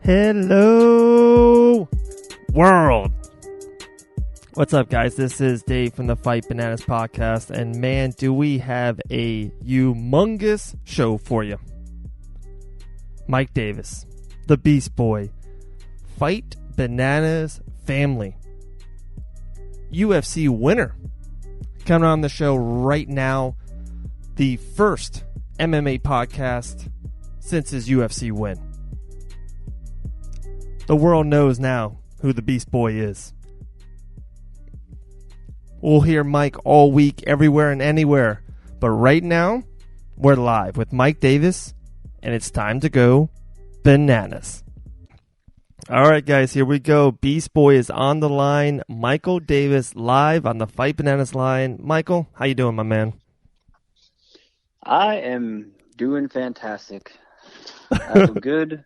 Hello, world. What's up, guys? This is Dave from the Fight Bananas podcast, and man, do we have a humongous show for you. Mike Davis, the BeastBoy, Fight Bananas family, UFC winner, coming on the show right now, the first MMA podcast since his UFC win. The world knows now who the BeastBoy is. We'll hear Mike all week, everywhere and anywhere. But right now, we're live with Mike Davis, and it's time to go bananas. All right, guys, here we go. BeastBoy is on the line. Michael Davis live on the Fight Bananas line. Michael, how you doing, my man? I am doing fantastic. I'm good.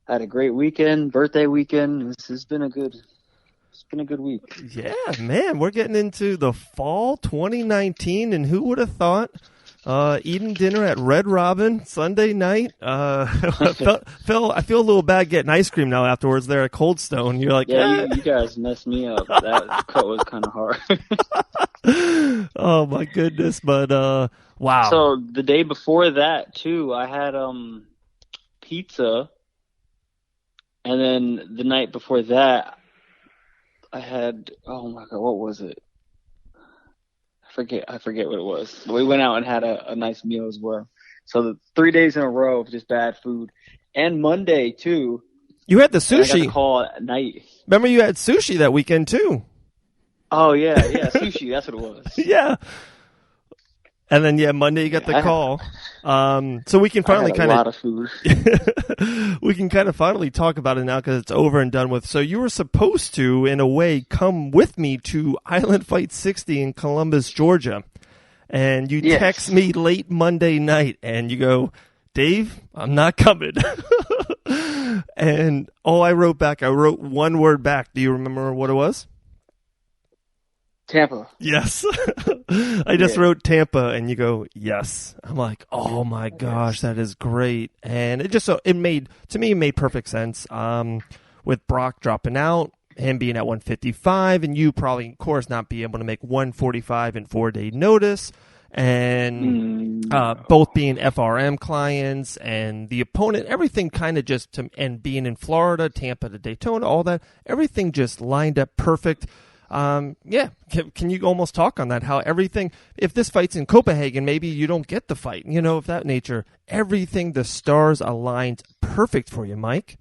Had a great weekend, birthday weekend. This has been a good week. Yeah, man, we're getting into the fall 2019, and who would have thought eating dinner at Red Robin Sunday night? I feel a little bad getting ice cream now afterwards there at Cold Stone. You're like, yeah, you guys messed me up. That cut was kind of hard. Oh my goodness, but wow. So the day before that too, I had pizza. And then the night before that, I had, oh my God, what was it? I forget what it was. We went out and had a nice meal as well. So the 3 days in a row of just bad food. And Monday too. You had the sushi. I got the call at night. Remember you had sushi that weekend too. Oh yeah, sushi, that's what it was. Yeah. And then, Monday you got the call. So we can finally a lot of food. We can kind of finally talk about it now because it's over and done with. So you were supposed to, in a way, come with me to Island Fight 60 in Columbus, Georgia. And you text me late Monday night and you go, Dave, I'm not coming. And I wrote one word back. Do you remember what it was? Tampa. Yes. I just wrote Tampa and you go, yes. I'm like, oh my gosh, that is great. And it made perfect sense. With Brock dropping out, him being at 155, and you probably, of course, not be able to make 145 in 4-day notice. And both being FRM clients and the opponent, everything kind of and being in Florida, Tampa to Daytona, all that, everything just lined up perfect. Can you almost talk on that? How everything, if this fight's in Copenhagen, maybe you don't get the fight, of that nature. Everything, the stars aligned perfect for you, Mike.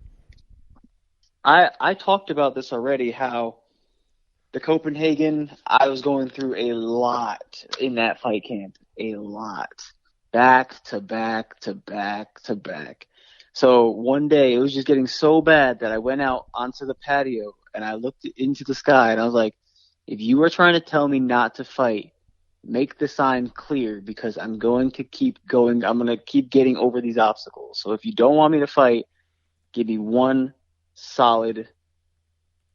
I talked about this already, how the Copenhagen, I was going through a lot in that fight camp. A lot. Back to back to back to back. So one day, it was just getting so bad that I went out onto the patio and I looked into the sky and I was like, if you are trying to tell me not to fight, make the sign clear because I'm going to keep going. I'm going to keep getting over these obstacles. So if you don't want me to fight, give me one solid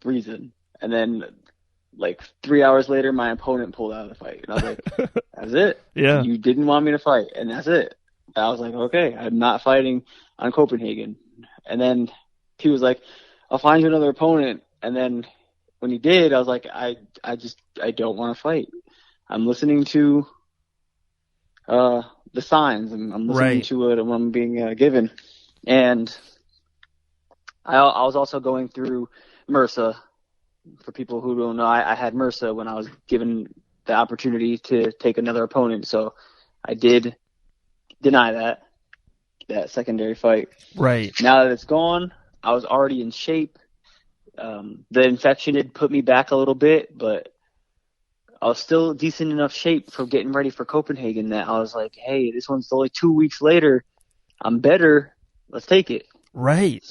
reason. And then like 3 hours later, my opponent pulled out of the fight. And I was like, that's it. Yeah. You didn't want me to fight. And that's it. I was like, okay, I'm not fighting on Copenhagen. And then he was like, I'll find you another opponent. And then when he did, I was like, I don't want to fight. I'm listening to the signs. I'm listening to what I'm being given. And I was also going through MRSA. For people who don't know, I had MRSA when I was given the opportunity to take another opponent. So I did deny that secondary fight. Right. Now that it's gone, I was already in shape. The infection had put me back a little bit, but I was still decent enough shape for getting ready for Copenhagen that I was like, hey, this one's only 2 weeks later. I'm better. Let's take it. Right.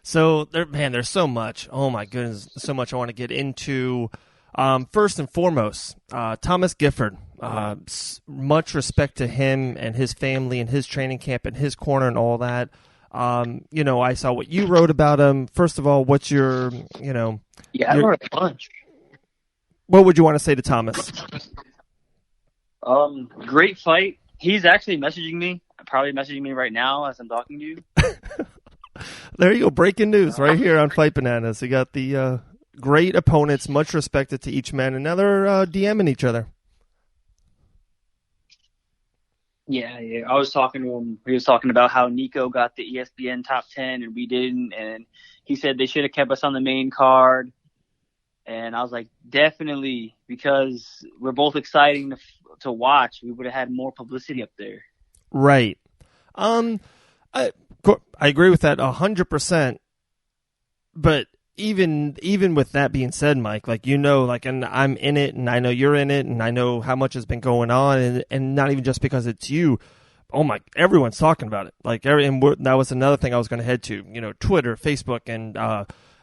So there's so much. Oh my goodness, so much I want to get into. First and foremost, Thomas Gifford. Much respect to him and his family and his training camp and his corner and all that. I saw what you wrote about him. First of all, what's your, I wrote a bunch. What would you want to say to Thomas? Great fight. He's actually messaging me, probably messaging me right now as I'm talking to you. There you go. Breaking news right here on Fight Bananas. You got the great opponents, much respected to each man, and now they're DMing each other. Yeah. I was talking to him. He was talking about how Nico got the ESPN top 10 and we didn't. And he said they should have kept us on the main card. And I was like, definitely, because we're both exciting to watch. We would have had more publicity up there. Right. I agree with that 100%. But even with that being said, Mike, like, and I'm in it, and I know you're in it, and I know how much has been going on, and not even just because it's you. Oh my! Everyone's talking about it. Like, that was another thing I was going to head to. Twitter, Facebook, and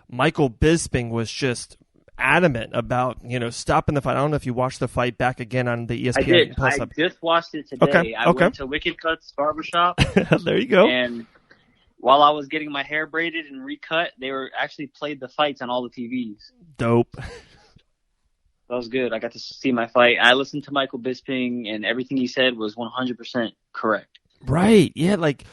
Michael Bisping was just adamant about stopping the fight. I don't know if you watched the fight back again on the ESPN. I did. Plus I just watched it today. Okay. I went to Wicked Cuts Barbershop. There you go. And while I was getting my hair braided and recut, they were actually played the fights on all the TVs. Dope. That was good. I got to see my fight. I listened to Michael Bisping, and everything he said was 100% correct. Right. Yeah. Like,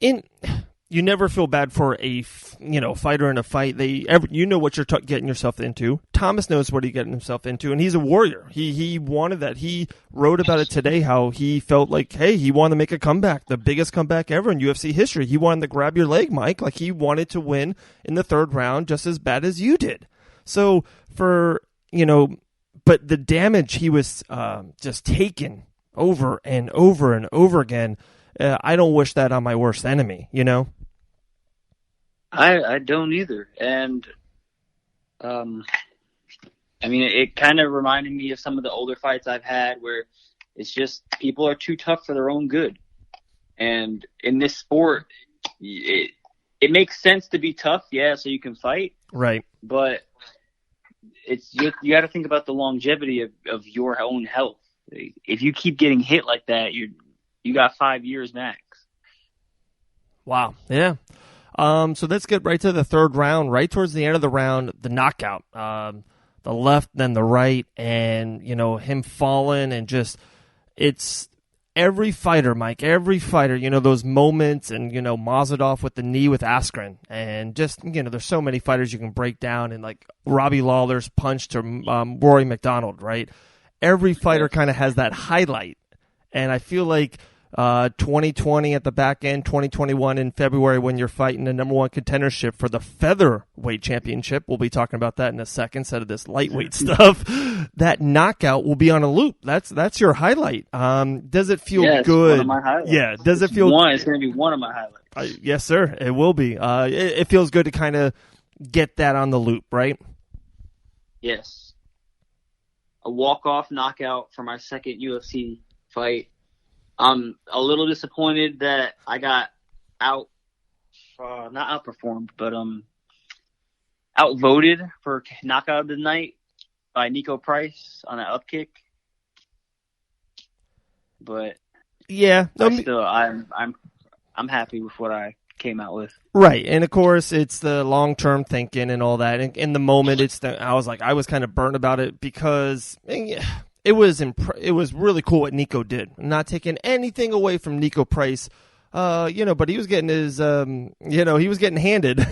you never feel bad for a fighter in a fight. You know what you're getting yourself into. Thomas knows what he's getting himself into, and he's a warrior. He wanted that. He wrote about it today, how he felt like, hey, he wanted to make a comeback, the biggest comeback ever in UFC history. He wanted to grab your leg, Mike. Like, he wanted to win in the third round just as bad as you did. So but the damage he was just taking over and over and over again, I don't wish that on my worst enemy, I don't either. And, it kind of reminded me of some of the older fights I've had where it's just people are too tough for their own good. And in this sport, it makes sense to be tough, so you can fight. Right. But you got to think about the longevity of your own health. If you keep getting hit like that, you got 5 years max. Wow. Yeah. So let's get right to the third round. Right towards the end of the round, the knockout, the left, then the right, and him falling, and just it's every fighter, Mike. Every fighter, those moments, and Mazadov with the knee with Askren, and just there's so many fighters you can break down, and like Robbie Lawler's punch to Rory McDonald, right? Every fighter kind of has that highlight, and I feel like 2020 at the back end, 2021 in February when you're fighting the number one contendership for the featherweight championship. We'll be talking about that in a second, instead of this lightweight stuff. That knockout will be on a loop. That's your highlight. Does it feel good? One of my highlights. Yeah. Does it feel? It's going to be one of my highlights. Yes, sir. It will be. It feels good to kind of get that on the loop, right? Yes. A walk-off knockout for my second UFC fight. I'm a little disappointed that I got not outperformed, but outvoted for knockout of the night by Nico Price on an up kick. But yeah, I'm happy with what I came out with. Right, and of course it's the long-term thinking and all that. And in the moment, I was kind of burnt about it because it was really cool what Nico did. I'm not taking anything away from Nico Price, but he was getting he was getting handed,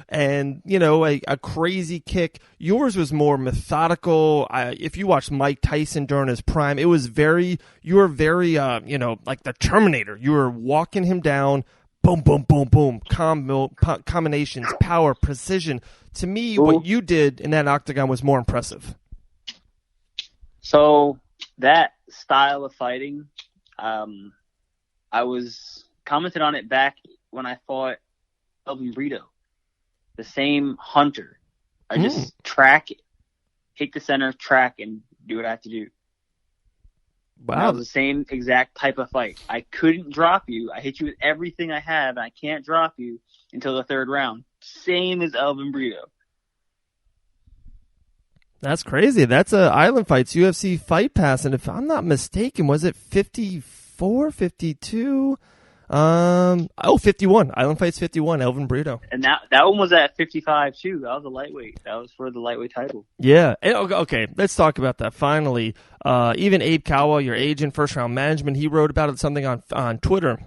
and a crazy kick. Yours was more methodical. If you watched Mike Tyson during his prime, you were very like the Terminator. You were walking him down. Boom, boom, boom, boom. Combinations, power, precision. To me, what you did in that octagon was more impressive. So that style of fighting, I was commented on it back when I fought Elvin Brito, the same hunter. I just track, hit the center, track, and do what I have to do. Wow. That was the same exact type of fight. I couldn't drop you. I hit you with everything I have, and I can't drop you until the third round. Same as Elvin Brito. That's crazy. That's a Island Fights UFC Fight Pass, and if I'm not mistaken, was it 54, 52? 51. Island Fights 51, Elvin Brito. And that one was at 55 too. That was a lightweight. That was for the lightweight title. Yeah. Okay, let's talk about that finally. Even Abe Kawa, your agent, First Round Management, he wrote about it something on Twitter,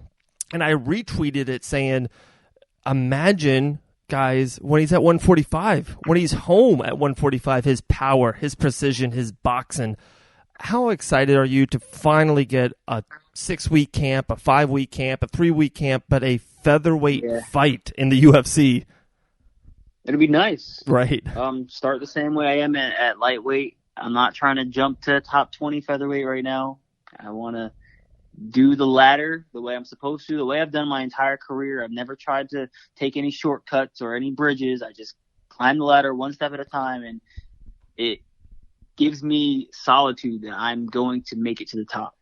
and I retweeted it saying, imagine, guys, when he's at 145, when he's home at 145, his power, his precision, his boxing. How excited are you to finally get a 6-week camp, a 5-week camp, a 3-week camp, but a featherweight fight in the UFC? It'll be nice. Right. Start the same way I am at lightweight. I'm not trying to jump to top 20 featherweight right now. I want to do the ladder the way I'm supposed to, the way I've done my entire career. I've never tried to take any shortcuts or any bridges. I just climb the ladder one step at a time, and it gives me solitude that I'm going to make it to the top.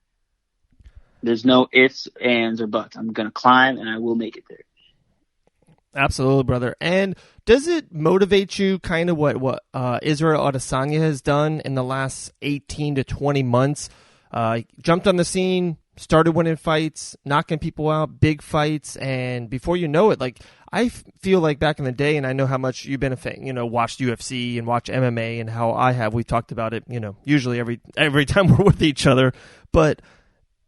There's no ifs, ands, or buts. I'm going to climb, and I will make it there. Absolutely, brother. And does it motivate you kind of what Israel Adesanya has done in the last 18 to 20 months? Jumped on the scene, started winning fights, knocking people out, big fights, and before you know it, like I feel like back in the day, and I know how much you've been a fan, watched UFC and watched MMA, and how I have. We talked about it, usually every time we're with each other, but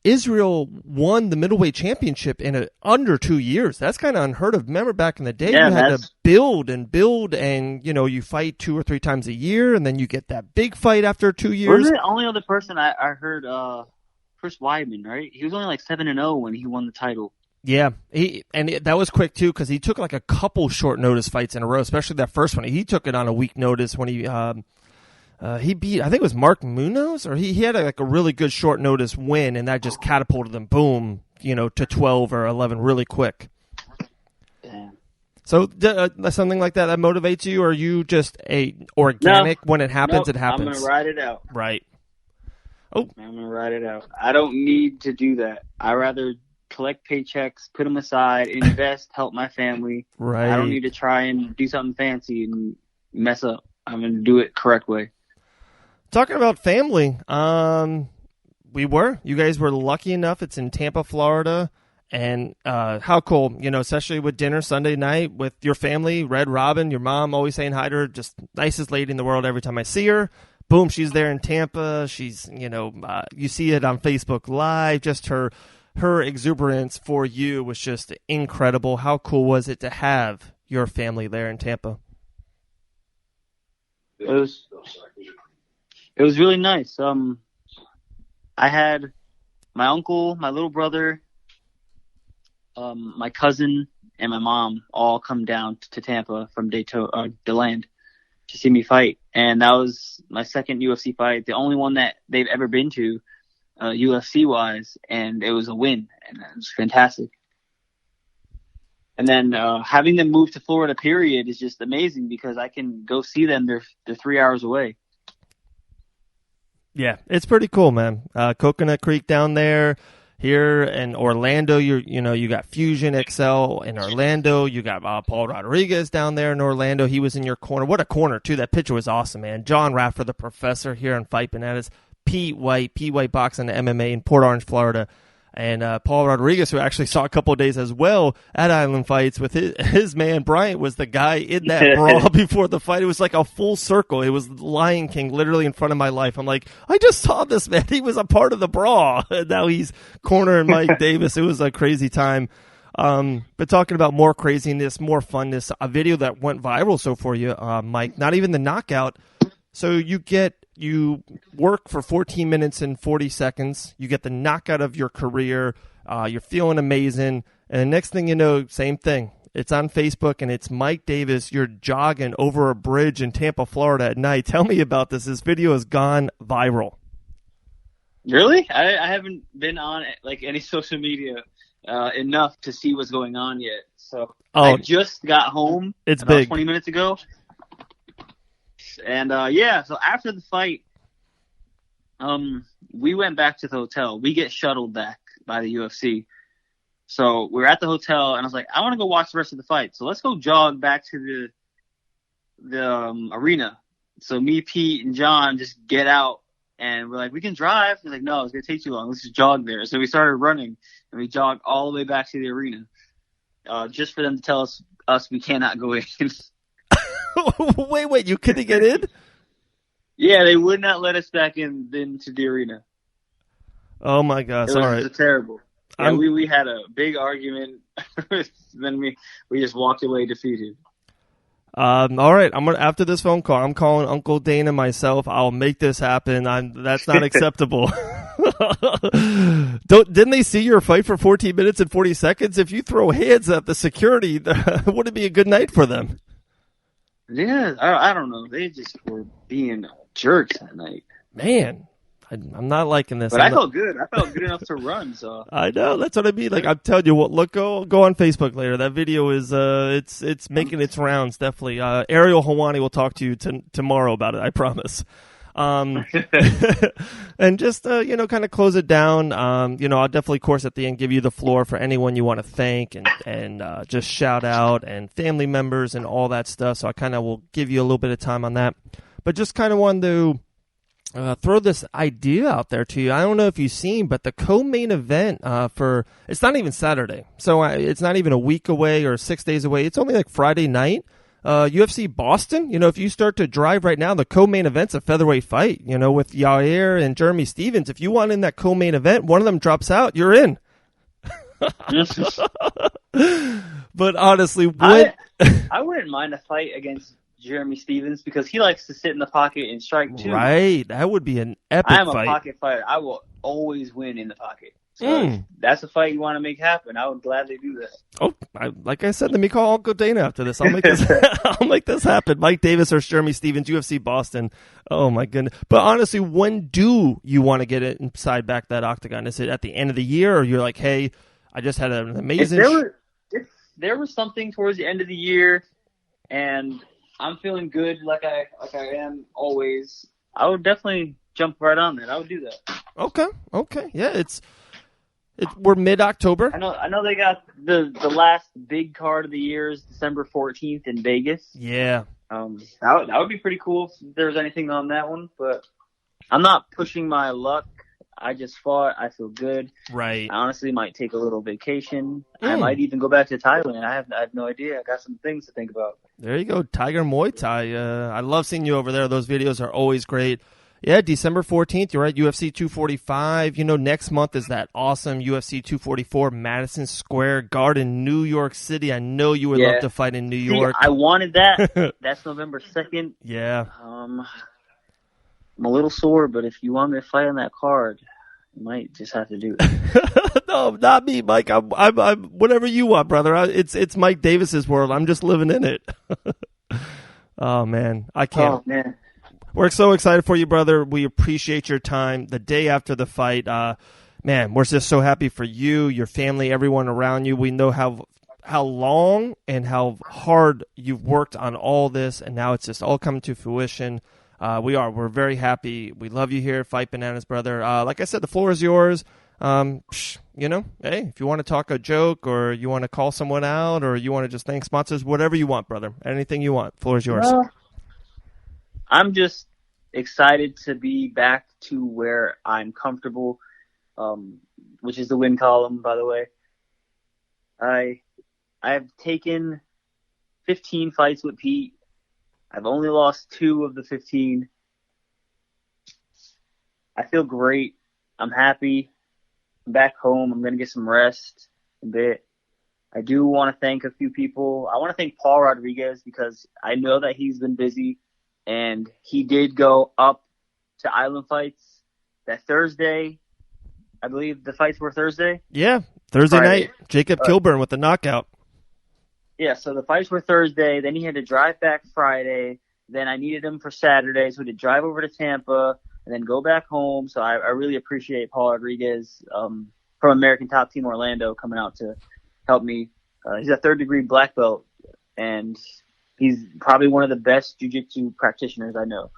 Israel won the middleweight championship in under 2 years. That's kind of unheard of. Remember back in the day, you had to build, and you fight 2 or 3 times a year, and then you get that big fight after 2 years. Wasn't the only other person I heard, Chris Weidman, right? He was only like 7-0 when he won the title. Yeah, that was quick too, because he took like a couple short notice fights in a row, especially that first one. He took it on a week notice when he beat, I think it was Mark Munoz, or he had a really good short notice win, and that just catapulted him, boom, to 12 or 11 really quick. Damn. So something like that motivates you, or are you just organic? When it happens, it happens? I'm going to ride it out. Right. Oh, I'm going to ride it out. I don't need to do that. I rather collect paychecks, put them aside, invest, help my family. Right. I don't need to try and do something fancy and mess up. I'm going to do it correct way. Talking about family, you guys were lucky enough. It's in Tampa, Florida, and how cool, especially with dinner Sunday night with your family, Red Robin, your mom, always saying hi to her, just nicest lady in the world every time I see her. Boom, she's there in Tampa. She's, you see it on Facebook Live, just her exuberance for you was just incredible. How cool was it to have your family there in Tampa? It was really nice. I had my uncle, my little brother, my cousin, and my mom all come down to Tampa from DeLand to see me fight. And that was my second UFC fight, the only one that they've ever been to, UFC-wise, and it was a win, and it was fantastic. And then having them move to Florida, period, is just amazing because I can go see them. They're 3 hours away. Yeah, it's pretty cool, man. Coconut Creek down there. Here in Orlando, you got Fusion XL in Orlando. You got Paul Rodriguez down there in Orlando. He was in your corner. What a corner, too. That picture was awesome, man. John Raffer, the professor here on Fight Bananas. Pete White Boxing and MMA in Port Orange, Florida. And Paul Rodriguez, who I actually saw a couple of days as well at Island Fights with his man, Bryant, was the guy in that brawl before the fight. It was like a full circle. It was Lion King literally in front of my life. I'm like, I just saw this, man. He was a part of the brawl. And now he's cornering Mike Davis. It was a crazy time. But talking about more craziness, more funness, a video that went viral so for you, Mike, not even the knockout. So you work for 14 minutes and 40 seconds. You get the knockout of your career. You're feeling amazing. And the next thing you know, same thing. It's on Facebook, and it's Mike Davis. You're jogging over a bridge in Tampa, Florida at night. Tell me about this. This video has gone viral. Really? I haven't been on like any social media enough to see what's going on yet. So I just got home about big. 20 minutes ago. And so after the fight, we went back to the hotel. We get shuttled back by the UFC. So we're at the hotel, and I was like, I want to go watch the rest of the fight. So let's go jog back to the arena. So me, Pete, and John just get out, and we're like, we can drive. He's like, no, it's going to take too long. Let's just jog there. So we started running, and we jogged all the way back to the arena just for them to tell us we cannot go in. Wait, you couldn't get in? Yeah, they would not let us back into the arena. Oh my gosh! It was terrible. Yeah, we had a big argument. Then we just walked away defeated. All right, after this phone call, I'm calling Uncle Dana myself. I'll make this happen. That's not acceptable. Didn't they see your fight for 14 minutes and 40 seconds? If you throw hands at the security, would it be a good night for them? Yeah, I don't know. They just were being jerks that night. Man, I'm not liking this. But I felt good. I felt good enough to run. So I know, that's what I mean. Like, I'm telling you, go on Facebook later. That video is it's making its rounds. Definitely. Ariel Hawani will talk to you tomorrow about it. I promise. And just kind of close it down. I'll definitely, of course, at the end give you the floor for anyone you want to thank and just shout out and family members and all that stuff. So I kind of will give you a little bit of time on that. But just kind of wanted to throw this idea out there to you. I don't know if you've seen, but the co-main event it's not even Saturday. So it's not even a week away or 6 days away. It's only like Friday night. UFC Boston, if you start to drive right now, the co-main event's a featherweight fight, with Yair and Jeremy Stevens. If you want in that co-main event, one of them drops out, you're in. But honestly, I wouldn't mind a fight against Jeremy Stevens because he likes to sit in the pocket and strike too. Right. That would be an epic fight. I am a pocket fighter. I will always win in the pocket. So if that's a fight you want to make happen, I would gladly do that. Oh, like I said, let me call Uncle Dana after this. I'll make this. I'll make this happen. Mike Davis or Jeremy Stevens, UFC Boston. Oh my goodness! But honestly, when do you want to get it inside back that octagon? Is it at the end of the year, or you're like, hey, I just had an amazing. If there was something towards the end of the year, and I'm feeling good, like I am always, I would definitely jump right on that. I would do that. Okay, yeah, we're mid-October. I know they got the last big card of the year is December 14th in Vegas. Yeah. That would be pretty cool if there was anything on that one, but I'm not pushing my luck. I just fought. I feel good. Right. I honestly might take a little vacation. I might even go back to Thailand. I have no idea. I got some things to think about. There you go. Tiger Muay Thai. I love seeing you over there. Those videos are always great. Yeah, December 14th, you're right, UFC 245. Next month is that awesome UFC 244 Madison Square Garden, New York City. I know you would love to fight in New York. I wanted that. That's November 2nd. Yeah. I'm a little sore, but if you want me to fight on that card, you might just have to do it. No, not me, Mike. I'm whatever you want, brother. It's Mike Davis's world. I'm just living in it. Oh, man. I can't. Oh, man. We're so excited for you, brother. We appreciate your time. The day after the fight, man, we're just so happy for you, your family, everyone around you. We know how long and how hard you've worked on all this, and now it's just all coming to fruition. We're very happy. We love you here at Fight Bananas, brother. Like I said, the floor is yours. Hey, if you want to talk a joke or you want to call someone out or you want to just thank sponsors, whatever you want, brother. Anything you want. Floor is yours. I'm just excited to be back to where I'm comfortable, which is the win column, by the way. I've taken 15 fights with Pete. I've only lost 2 of the 15. I feel great. I'm happy. I'm back home. I'm going to get some rest a bit. I do want to thank a few people. I want to thank Paul Rodriguez because I know that he's been busy. And he did go up to Island Fights that Thursday. I believe the fights were Thursday. Yeah, Thursday night. Jacob Kilburn with the knockout. Yeah, so the fights were Thursday. Then he had to drive back Friday. Then I needed him for Saturday, so he had to drive over to Tampa and then go back home. So I really appreciate Paul Rodriguez from American Top Team Orlando coming out to help me. He's a third-degree black belt, and he's probably one of the best jiu-jitsu practitioners I know.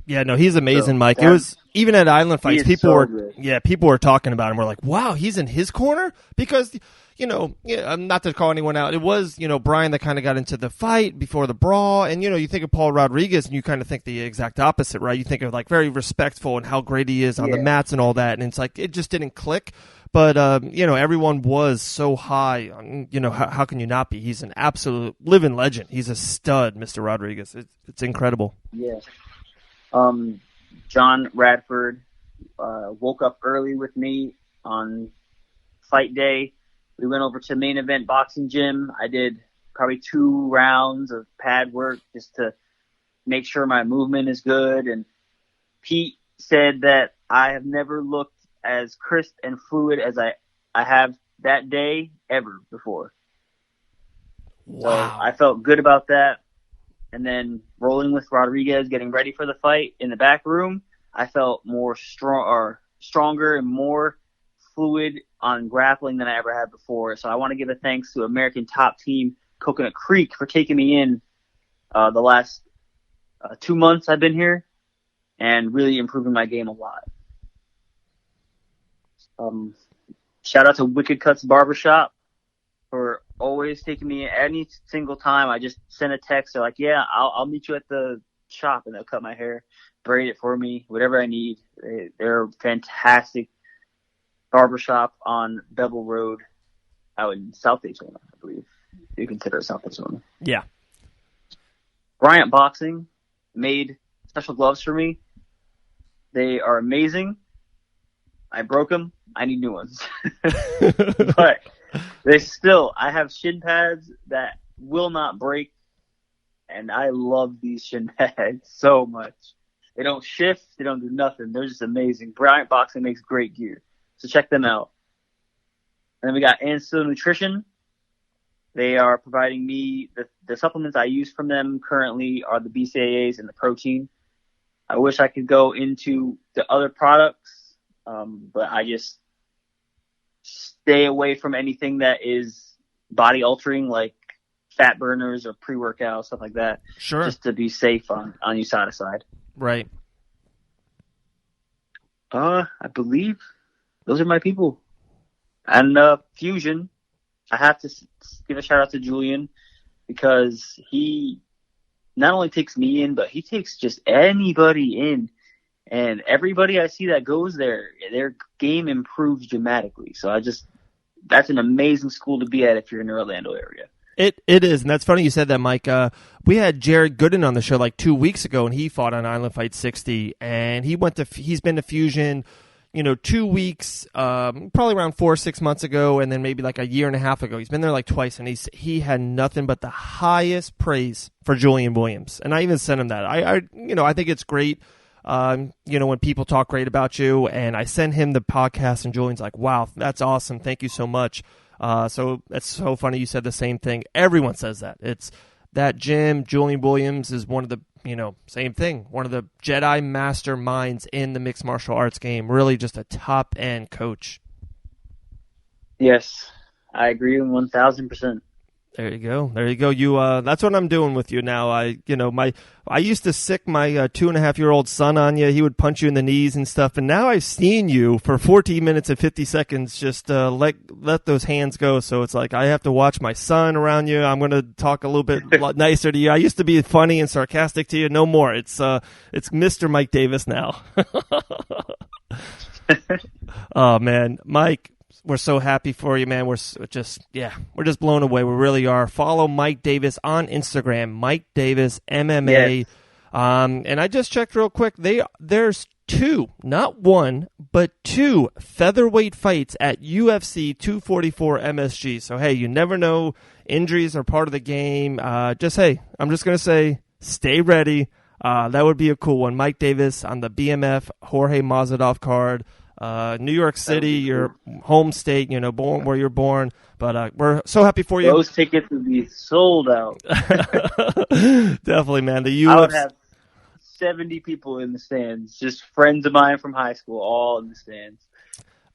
Yeah, no, he's amazing, Mike. It was even at Island Fights, people were talking about him. We're like, wow, he's in his corner because, not to call anyone out. It was, Brian that kind of got into the fight before the brawl, and you think of Paul Rodriguez, and you kind of think the exact opposite, right? You think of like very respectful and how great he is on the mats and all that, and it's like it just didn't click. But, everyone was so high. How can you not be? He's an absolute living legend. He's a stud, Mr. Rodriguez. It's incredible. Yeah. John Radford woke up early with me on fight day, we went over to Main Event Boxing Gym. I did probably 2 rounds of pad work just to make sure my movement is good. And Pete said that I have never looked as crisp and fluid as I have that day ever before. Wow. So I felt good about that. And then rolling with Rodriguez, getting ready for the fight in the back room, I felt more stronger and more fluid on grappling than I ever had before. So I want to give a thanks to American Top Team Coconut Creek for taking me in the last 2 months I've been here and really improving my game a lot. Shout out to Wicked Cuts Barbershop for always taking me any single time. I just send a text. They're like, yeah, I'll meet you at the shop, and they'll cut my hair, braid it for me, whatever I need. They're fantastic barbershop on Bevel Road out in South Daytona, I believe. You consider it South Daytona. Yeah. Bryant Boxing made special gloves for me. They are amazing. I broke them. I need new ones. But I have shin pads that will not break, and I love these shin pads so much. They don't shift. They don't do nothing. They're just amazing. Bryant Boxing makes great gear, so check them out. And then we got Anstill Nutrition. They are providing me the supplements I use from them currently are the BCAAs and the protein. I wish I could go into the other products, but I just stay away from anything that is body altering, like fat burners or pre-workout, stuff like that. Sure. Just to be safe on USADA side. Right. I believe those are my people. And Fusion, I have to give a shout out to Julian because he not only takes me in, but he takes just anybody in. And everybody I see that goes there, their game improves dramatically. So that's an amazing school to be at if you're in the Orlando area. It is, and that's funny you said that, Mike. We had Jared Gooden on the show like 2 weeks ago, and he fought on Island Fight 60, and he's been to Fusion, 2 weeks, probably around 4 or 6 months ago, and then maybe like a year and a half ago. He's been there like twice, and he had nothing but the highest praise for Julian Williams, and I even sent him that. I think it's great. When people talk great about you, and I sent him the podcast, and Julian's like, wow, that's awesome. Thank you so much. So it's so funny you said the same thing. Everyone says that. It's that gym. Julian Williams is one of the, same thing. One of the Jedi master minds in the mixed martial arts game. Really just a top end coach. Yes, I agree 1,000%. There you go. You, that's what I'm doing with you now. I used to sick my 2.5-year-old son on you. He would punch you in the knees and stuff. And now I've seen you for 14 minutes and 50 seconds just let those hands go. So it's like I have to watch my son around you. I'm going to talk a little bit nicer to you. I used to be funny and sarcastic to you. No more. It's Mr. Mike Davis now. Oh man, Mike. We're so happy for you, man. We're just blown away. We really are. Follow Mike Davis on Instagram, Mike Davis MMA. Yes. And I just checked real quick. There's 2, not 1, but 2 featherweight fights at UFC 244 MSG. So, hey, you never know. Injuries are part of the game. I'm just going to say, stay ready. That would be a cool one. Mike Davis on the BMF Jorge Masvidal card. New York City, your home state, born where you're born. But we're so happy for you. Those tickets would be sold out. Definitely, man. The UFC. I would have 70 people in the stands, just friends of mine from high school, all in the stands.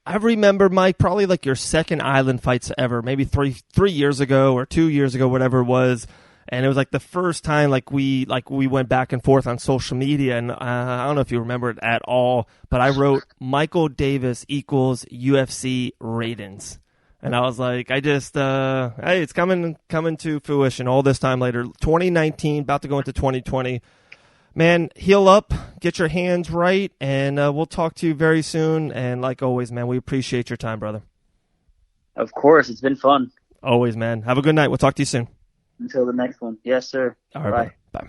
I remember, Mike, probably like your second Island fights ever, maybe 3 years ago or 2 years ago, whatever it was. And it was like the first time we went back and forth on social media, and I don't know if you remember it at all, but I wrote Michael Davis equals UFC ratings. And I was like, hey, it's coming to fruition all this time later. 2019, about to go into 2020. Man, heal up, get your hands right, and we'll talk to you very soon. And like always, man, we appreciate your time, brother. Of course, it's been fun. Always, man. Have a good night. We'll talk to you soon. Until the next one. Yes, sir. All right. Bye.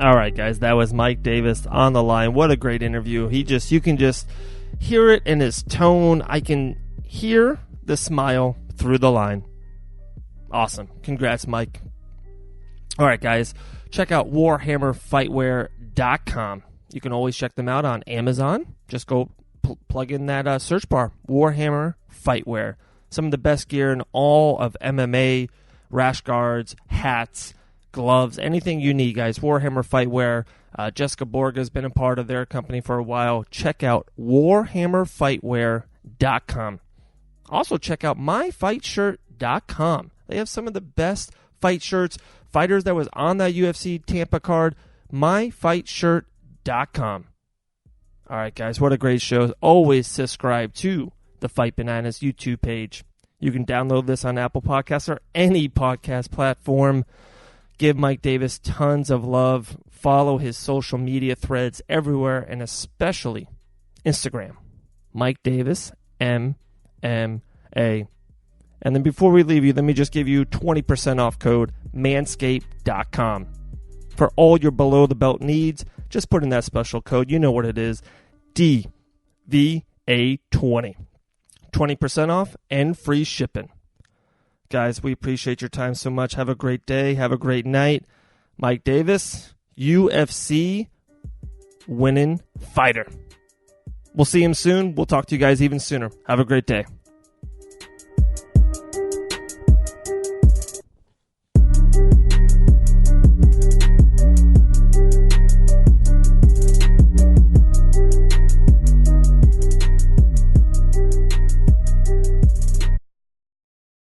All right, guys, that was Mike Davis on the line. What a great interview. You can just hear it in his tone. I can hear the smile through the line. Awesome. Congrats, Mike. All right, guys, check out warhammerfightwear.com. You can always check them out on Amazon. Just go plug in that search bar, Warhammer Fightwear. Some of the best gear in all of MMA, rash guards, hats, gloves, anything you need, guys. Warhammer Fightwear. Jessica Borga has been a part of their company for a while. Check out warhammerfightwear.com. Also, check out myfightshirt.com. They have some of the best fight shirts. Fighters that was on that UFC Tampa card. myfightshirt.com. All right, guys, what a great show. Always subscribe to the Fight Bananas YouTube page. You can download this on Apple Podcasts or any podcast platform. Give Mike Davis tons of love. Follow his social media threads everywhere, and especially Instagram. Mike Davis, MMA. And then before we leave you, let me just give you 20% off code manscaped.com. For all your below-the-belt needs, just put in that special code. You know what it is. DVA20. 20% off and free shipping. Guys, we appreciate your time so much. Have a great day. Have a great night. Mike Davis, UFC winning fighter. We'll see him soon. We'll talk to you guys even sooner. Have a great day.